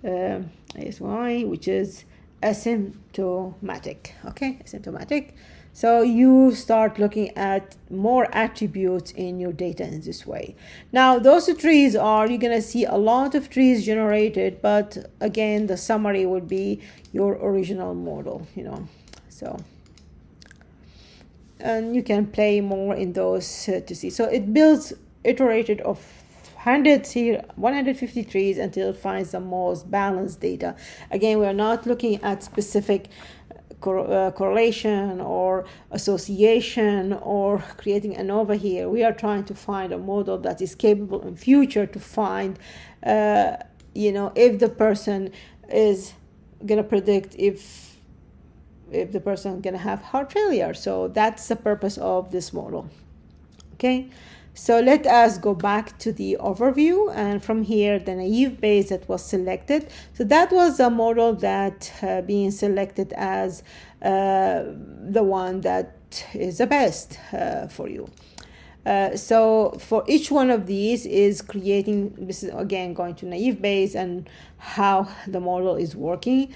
ASY, which is asymptomatic. Okay, asymptomatic. So you start looking at more attributes in your data in this way. Now, those trees are, you're going to see a lot of trees generated, but again, the summary would be your original model, you know. So, and you can play more in those to see. So it builds iterated of hundreds here, 150 trees until it finds the most balanced data. Again, we are not looking at specific correlation or association or creating ANOVA here. We are trying to find a model that is capable in future to find, you know, if the person is going to predict if the person is going to have heart failure. So that's the purpose of this model. Okay. So let us go back to the overview, and from here the naive Bayes that was selected. So that was a model that being selected as the one that is the best for you. So for each one of these is creating, this is again going to naive Bayes and how the model is working.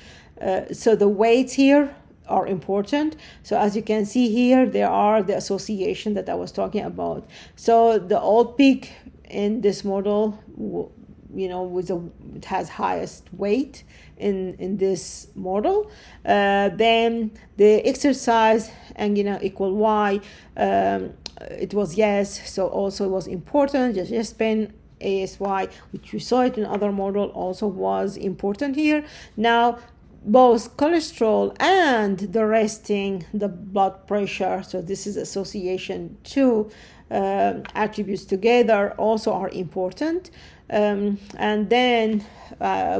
So the weights here are important. So as you can see here, there are the association that I was talking about. So the old peak in this model, you know, it has highest weight in this model. Then the exercise angina equal Y, it was yes, so also it was important. Just Chastain ASY, which we saw it in other model, also was important here. Now both cholesterol and the resting, the blood pressure, so this is association, two attributes together also are important. And then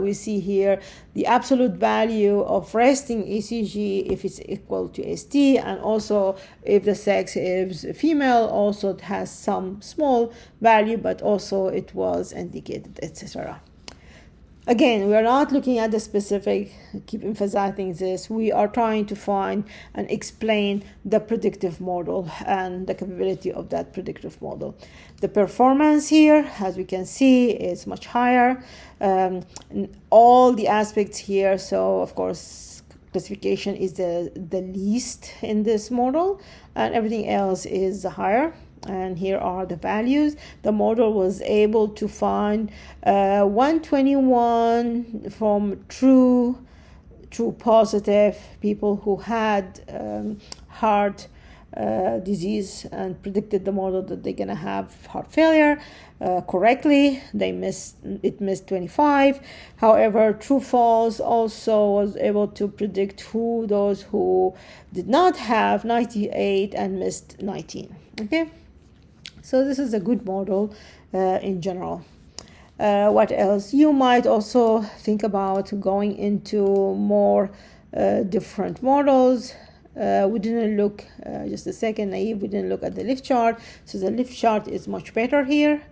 we see here the absolute value of resting ECG if it's equal to ST, and also if the sex is female, also it has some small value, but also it was indicated, etc. Again, we are not looking at the specific, keep emphasizing this. We are trying to find and explain the predictive model and the capability of that predictive model. The performance here, as we can see, is much higher. All the aspects here, so of course, classification is the least in this model, and everything else is higher. And here are the values. The model was able to find 121 from true positive people who had heart disease, and predicted the model that they're gonna have heart failure correctly. It missed 25. However, true false also was able to predict those who did not have 98 and missed 19. Okay. So this is a good model in general. What else? You might also think about going into more different models. We didn't look, just a second, Naive, we didn't look at the lift chart. So the lift chart is much better here.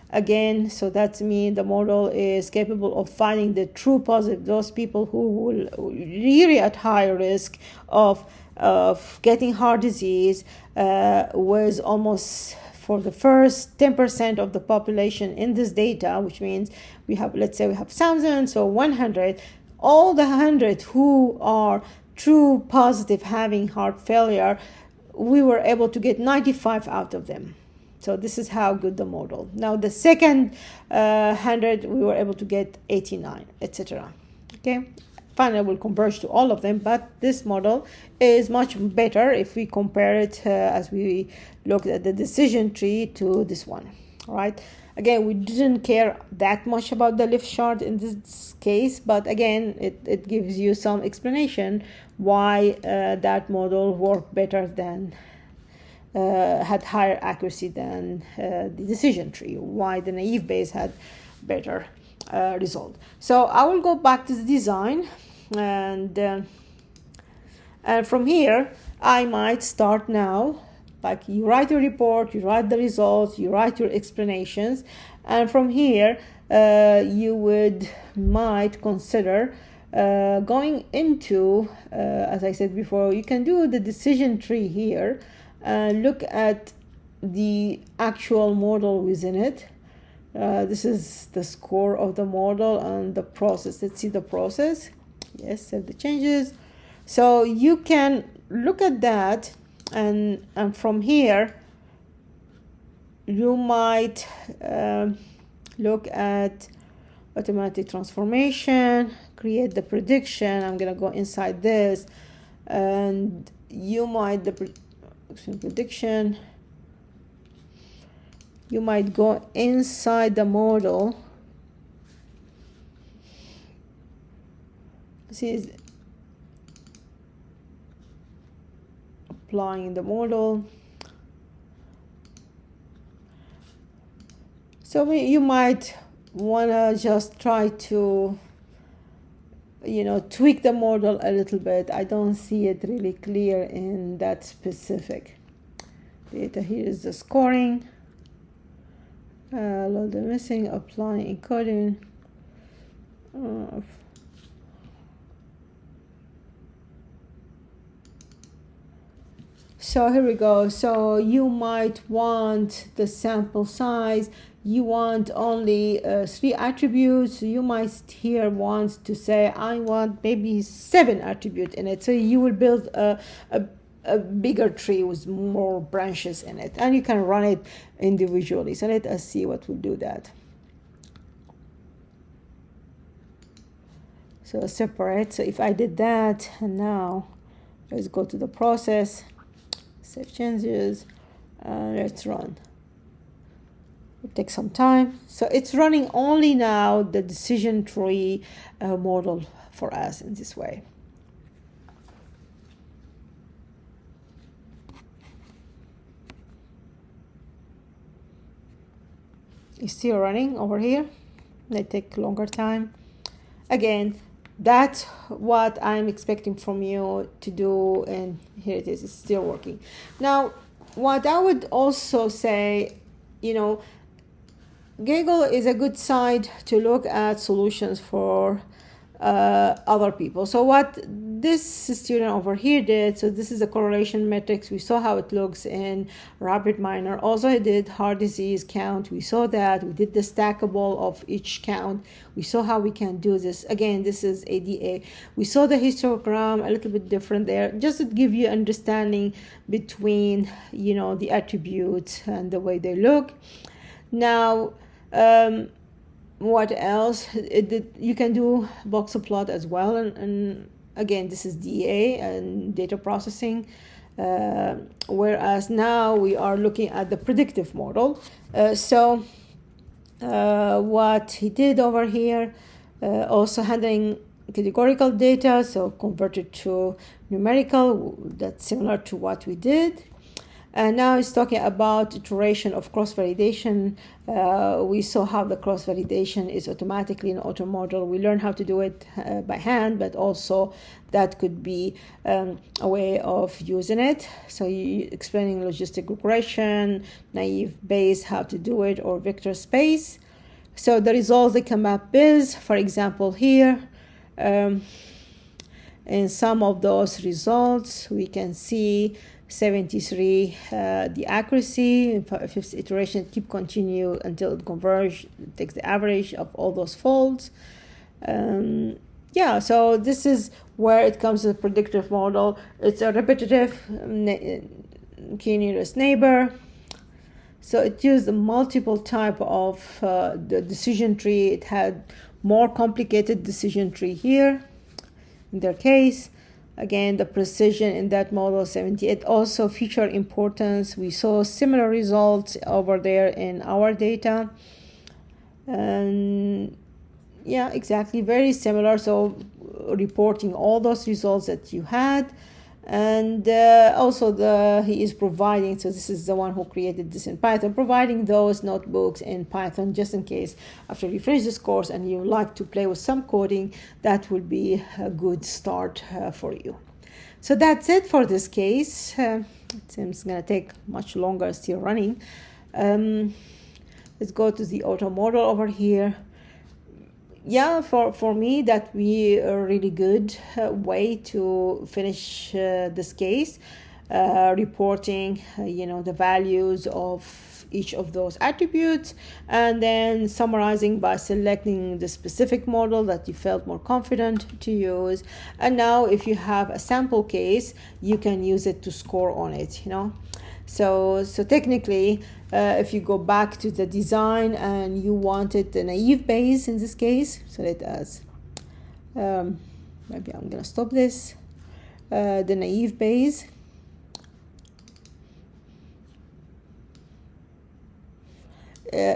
Again, so that means the model is capable of finding the true positive, those people who will really at high risk of getting heart disease, was almost for the first 10% of the population in this data, which means we have, let's say we have 1,000, so 100, all the 100 who are true positive having heart failure, we were able to get 95 out of them. So this is how good the model. Now the second 100, we were able to get 89, etc. Okay. Finally, will converge to all of them, but this model is much better if we compare it as we looked at the decision tree to this one. All right. Again, we didn't care that much about the lift chart in this case, but again, it gives you some explanation why that model worked better than had higher accuracy than the decision tree, why the naive Bayes had better result. So I will go back to the design, and from here I might start now. Like, you write your report, you write the results, you write your explanations, and from here you might consider going into, as I said before, you can do the decision tree here and look at the actual model within it. This is the score of the model and the process. Let's see the process. Yes, save the changes. So you can look at that, and from here you might look at automatic transformation, create the prediction. I'm gonna go inside this, and you might prediction. You might go inside the model. See, applying the model. So you might wanna just try to, tweak the model a little bit. I don't see it really clear in that specific data. Here is the scoring. Load the missing, applying encoding. So here we go. So you might want the sample size. You want only 3 attributes. You might here want to say, I want maybe 7 attributes in it. So you will build a bigger tree with more branches in it, and you can run it individually. So let us see what will do that. So separate. So if I did that, and now let's go to the process, save changes, let's run. It takes some time. So it's running only now the decision tree model for us in this way. It's still running over here. They take longer time. Again, that's what I'm expecting from you to do, and here it is, it's still working. Now, what I would also say, Gaggle is a good site to look at solutions for other people. So what this student over here did, so this is the correlation matrix. We saw how it looks in RapidMiner. Also, I did heart disease count. We saw that. We did the stackable of each count. We saw how we can do this. Again, this is ADA. We saw the histogram, a little bit different there, just to give you understanding between, the attributes and the way they look. Now, what else? You can do boxer plot as well, and again, this is DA and data processing, whereas now we are looking at the predictive model. So what he did over here, also handling categorical data, so converted to numerical, that's similar to what we did. And now it's talking about iteration of cross-validation. We saw how the cross-validation is automatically in auto model. We learned how to do it by hand, but also that could be a way of using it. So you explaining logistic regression, naive Bayes, how to do it, or vector space. So the results they come up is, for example, here, in some of those results, we can see 73 the accuracy, fifth iteration, keep continue until it converge, it takes the average of all those folds. So this is where it comes to the predictive model. It's a repetitive key nearest neighbor. So it used multiple type of the decision tree. It had more complicated decision tree here in their case. Again, the precision in that model 78 also feature importance. We saw similar results over there in our data. And yeah, exactly, very similar. So reporting all those results that you had. And also he is providing, so this is the one who created this in Python, providing those notebooks in Python just in case after you finish this course and you like to play with some coding, that will be a good start for you. So that's it for this case. It seems it's going to take much longer, still running. Let's go to the auto model over here. Yeah, for me, that would be a really good way to finish this case, reporting, the values of each of those attributes, and then summarizing by selecting the specific model that you felt more confident to use. And now if you have a sample case, you can use it to score on it, So technically, if you go back to the design and you wanted the naive Bayes in this case, so let us, maybe I'm going to stop this, the naive Bayes.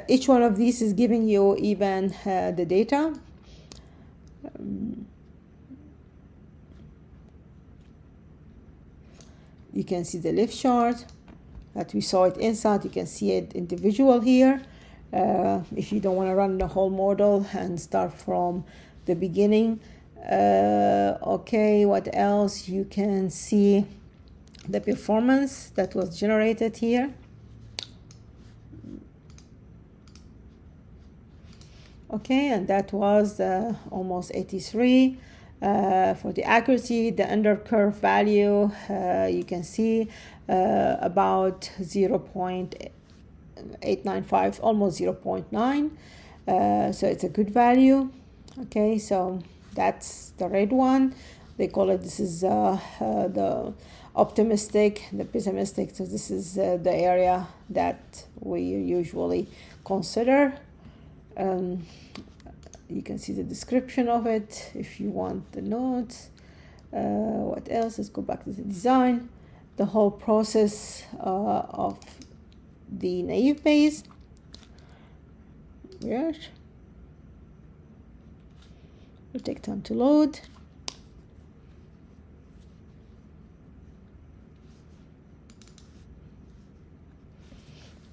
Each one of these is giving you even the data. You can see the lift chart that we saw it inside. You can see it individual here. If you don't want to run the whole model and start from the beginning. Okay, what else? You can see the performance that was generated here. Okay, and that was almost 83. For the accuracy, the under curve value, you can see about 0.895, almost 0.9. So it's a good value. Okay, so that's the red one. They call it, this is the optimistic, the pessimistic. So this is the area that we usually consider. You can see the description of it if you want the notes. What else? Let's go back to the design. The whole process of the naive Bayes. Yes. Will take time to load.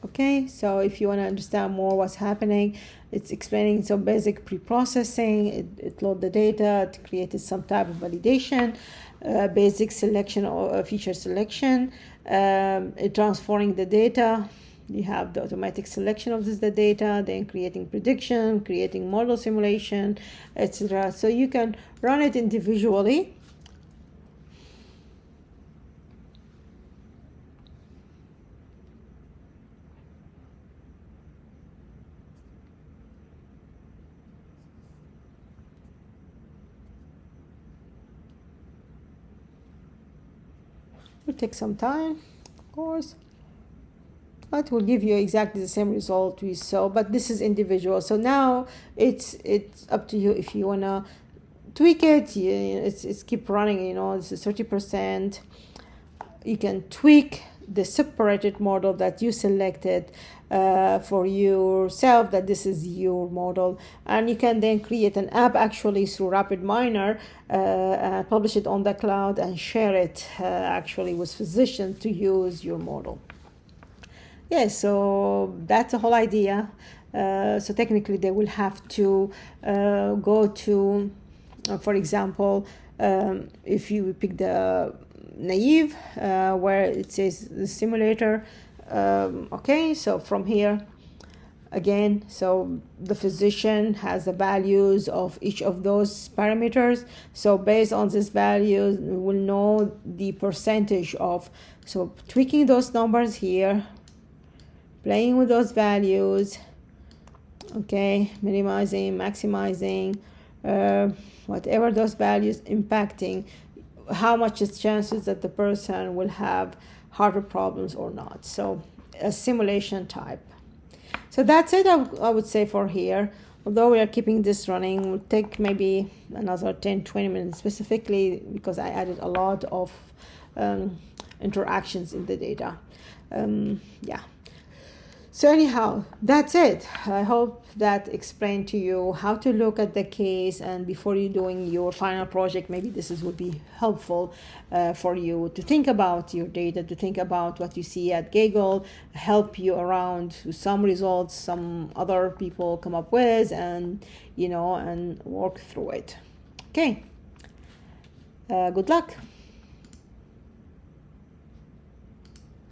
Okay, so if you want to understand more what's happening, it's explaining some basic pre-processing. It load the data, it created some type of validation, basic selection or feature selection, it transforming the data. You have the automatic selection of the data, then creating prediction, creating model simulation, etc. So you can run it individually. It will take some time, of course, but will give you exactly the same result we saw, but this is individual. So now it's up to you if you want to tweak it. It's keep running, it's 30%. You can tweak the separated model that you selected for yourself, that this is your model, and you can then create an app actually through RapidMiner, publish it on the cloud, and share it actually with physicians to use your model. Yeah, so that's the whole idea. So technically they will have to go to, for example, if you pick the naive where it says the simulator, okay, so from here again, so the physician has the values of each of those parameters. So based on these values, we will know the percentage of, so tweaking those numbers here, playing with those values, okay, minimizing, maximizing, whatever those values impacting, how much is chances that the person will have harder problems or not. So a simulation type. So that's it, I would say, for here. Although we are keeping this running, will take maybe another 10-20 minutes, specifically because I added a lot of interactions in the data. Yeah. So anyhow, that's it. I hope that explained to you how to look at the case, and before you doing your final project, maybe this would be helpful for you to think about your data, to think about what you see at Gaggle, help you around with some results some other people come up with, and and work through it. Okay. Good luck.